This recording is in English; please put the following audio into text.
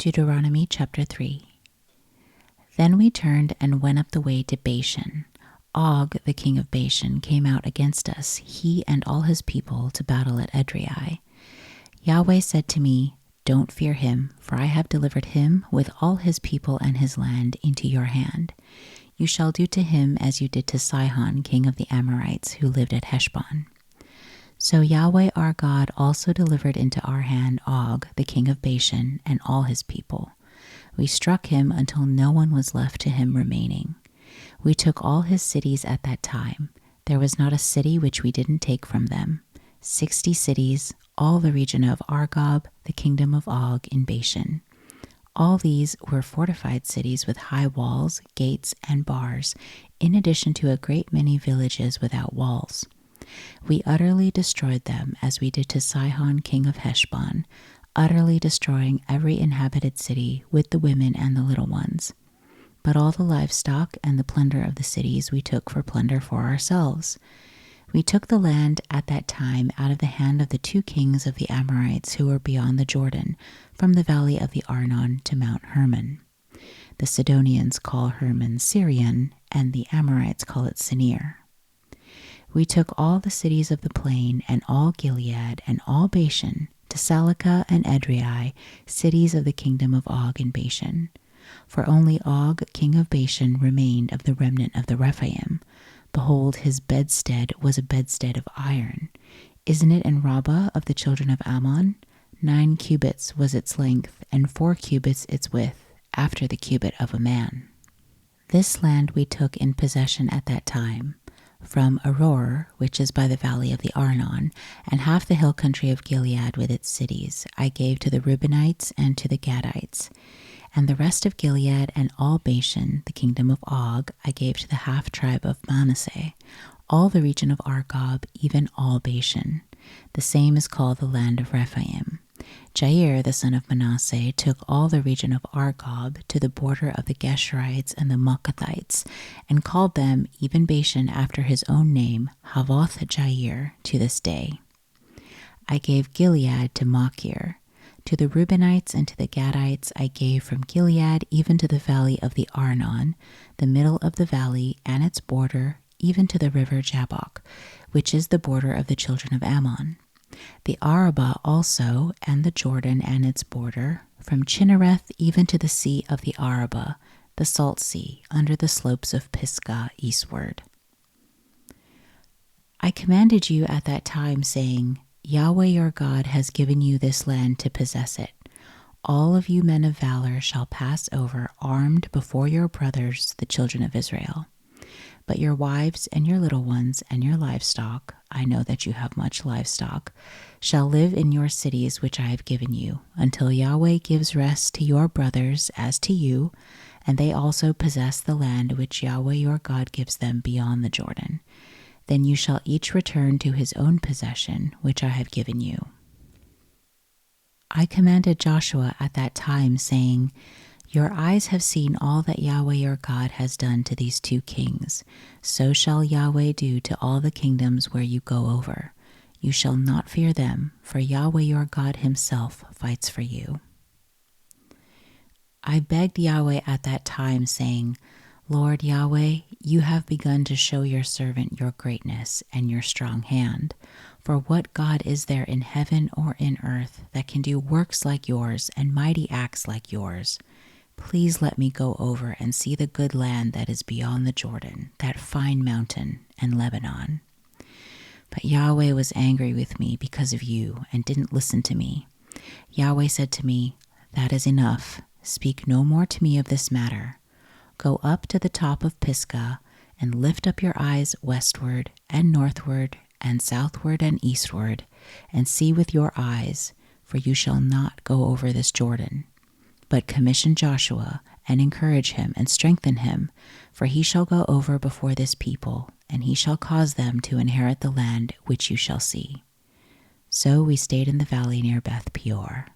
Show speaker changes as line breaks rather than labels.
Deuteronomy chapter 3. Then we turned and went up the way to Bashan. Og, the king of Bashan, came out against us, he and all his people, to battle at Edrei. Yahweh said to me, "Don't fear him, for I have delivered him with all his people and his land into your hand. You shall do to him as you did to Sihon, king of the Amorites, who lived at Heshbon." So Yahweh our God also delivered into our hand Og, the king of Bashan, and all his people. We struck him until no one was left to him remaining. We took all his cities at that time. There was not a city which we didn't take from them. 60 cities, all the region of Argob, the kingdom of Og in Bashan. All these were fortified cities with high walls, gates, and bars, in addition to a great many villages without walls. We utterly destroyed them, as we did to Sihon, king of Heshbon, utterly destroying every inhabited city with the women and the little ones. But all the livestock and the plunder of the cities we took for plunder for ourselves. We took the land at that time out of the hand of the 2 kings of the Amorites who were beyond the Jordan, from the valley of the Arnon to Mount Hermon. The Sidonians call Hermon Syrian, and the Amorites call it Sinir. We took all the cities of the plain, and all Gilead, and all Bashan, to Salakah and Edrei, cities of the kingdom of Og in Bashan. For only Og, king of Bashan, remained of the remnant of the Rephaim. Behold, his bedstead was a bedstead of iron. Isn't it in Rabbah of the children of Ammon? 9 cubits was its length, and 4 cubits its width, after the cubit of a man. This land we took in possession at that time, from Aroer, which is by the valley of the Arnon, and half the hill country of Gilead with its cities, I gave to the Reubenites and to the Gadites. And the rest of Gilead and all Bashan, the kingdom of Og, I gave to the half-tribe of Manasseh, all the region of Argob, even all Bashan. The same is called the land of Rephaim. Jair, the son of Manasseh, took all the region of Argob to the border of the Geshurites and the Maacathites, and called them, even Bashan after his own name, Havoth Jair, to this day. I gave Gilead to Machir. To the Reubenites and to the Gadites I gave from Gilead even to the valley of the Arnon, the middle of the valley and its border, even to the river Jabbok, which is the border of the children of Ammon. The Arabah also, and the Jordan and its border, from Chinnereth even to the sea of the Arabah, the salt sea, under the slopes of Pisgah eastward. I commanded you at that time, saying, Yahweh your God has given you this land to possess it. All of you men of valor shall pass over armed before your brothers, the children of Israel. But your wives and your little ones and your livestock, I know that you have much livestock, shall live in your cities which I have given you, until Yahweh gives rest to your brothers as to you, and they also possess the land which Yahweh your God gives them beyond the Jordan. Then you shall each return to his own possession, which I have given you. I commanded Joshua at that time, saying, Your eyes have seen all that Yahweh your God has done to these 2 kings. So shall Yahweh do to all the kingdoms where you go over. You shall not fear them, for Yahweh your God himself fights for you. I begged Yahweh at that time, saying, Lord Yahweh, you have begun to show your servant your greatness and your strong hand. For what God is there in heaven or in earth that can do works like yours and mighty acts like yours? Please let me go over and see the good land that is beyond the Jordan, that fine mountain, and Lebanon. But Yahweh was angry with me because of you and didn't listen to me. Yahweh said to me, That is enough. Speak no more to me of this matter. Go up to the top of Pisgah and lift up your eyes westward and northward and southward and eastward, and see with your eyes, for you shall not go over this Jordan. But commission Joshua, and encourage him, and strengthen him, for he shall go over before this people, and he shall cause them to inherit the land which you shall see. So we stayed in the valley near Beth Peor.